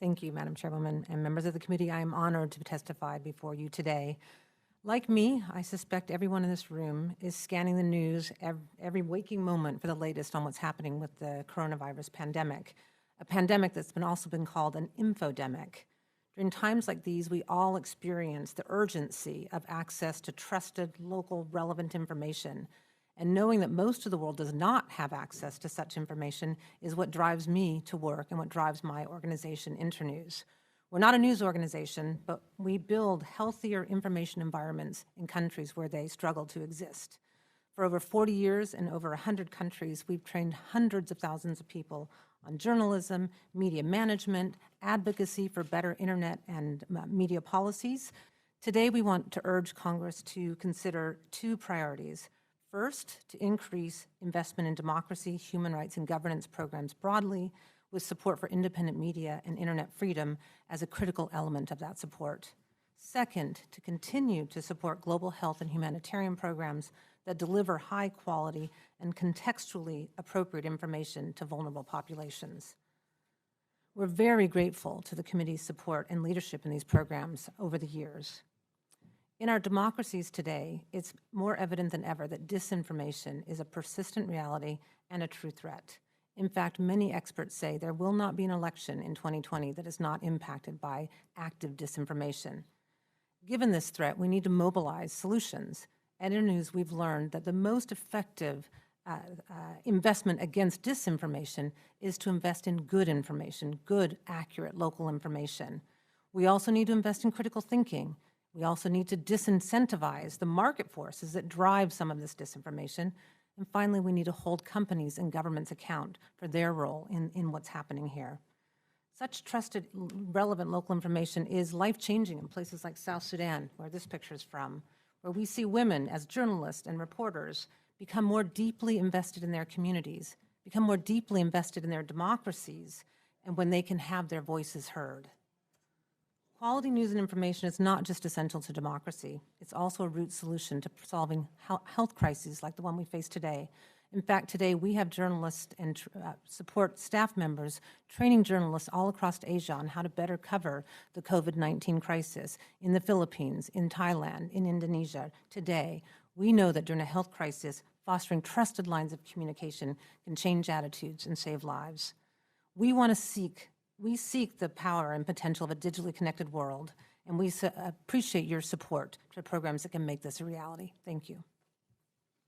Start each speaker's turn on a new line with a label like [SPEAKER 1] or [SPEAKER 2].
[SPEAKER 1] Thank you, Madam Chairwoman, and members of the committee. I am honored to testify before you today. Like me, I suspect everyone in this room is scanning the news every waking moment for the latest on what's happening with the coronavirus pandemic, a pandemic that's also been called an infodemic. During times like these, we all experience the urgency of access to trusted, local, relevant information. And knowing that most of the world does not have access to such information is what drives me to work and what drives my organization, Internews. We're not a news organization, but we build healthier information environments in countries where they struggle to exist. For over 40 years in over 100 countries, we've trained hundreds of thousands of people on journalism, media management, advocacy for better internet and media policies. Today, we want to urge Congress to consider two priorities. First, to increase investment in democracy, human rights, and governance programs broadly, with support for independent media and internet freedom as a critical element of that support. Second, to continue to support global health and humanitarian programs that deliver high quality and contextually appropriate information to vulnerable populations. We're very grateful to the committee's support and leadership in these programs over the years. In our democracies today, it's more evident than ever that disinformation is a persistent reality and a true threat. In fact, many experts say there will not be an election in 2020 that is not impacted by active disinformation. Given this threat, we need to mobilize solutions. At Internews, we've learned that the most effective investment against disinformation is to invest in good information, good, accurate, local information. We also need to invest in critical thinking. We also need to disincentivize the market forces that drive some of this disinformation. And finally, we need to hold companies and governments account for their role in what's happening here. Such trusted, relevant local information is life-changing in places like South Sudan, where this picture is from, where we see women as journalists and reporters become more deeply invested in their communities, become more deeply invested in their democracies, and when they can have their voices heard. Quality news and information is not just essential to democracy, it's also a root solution to solving health crises like the one we face today. In fact, today we have journalists and support staff members training journalists all across Asia on how to better cover the COVID-19 crisis in the Philippines, in Thailand, in Indonesia. Today, we know that during a health crisis, fostering trusted lines of communication can change attitudes and save lives. We seek the power and potential of a digitally connected world, and we appreciate your support to programs that can make this a reality. Thank you.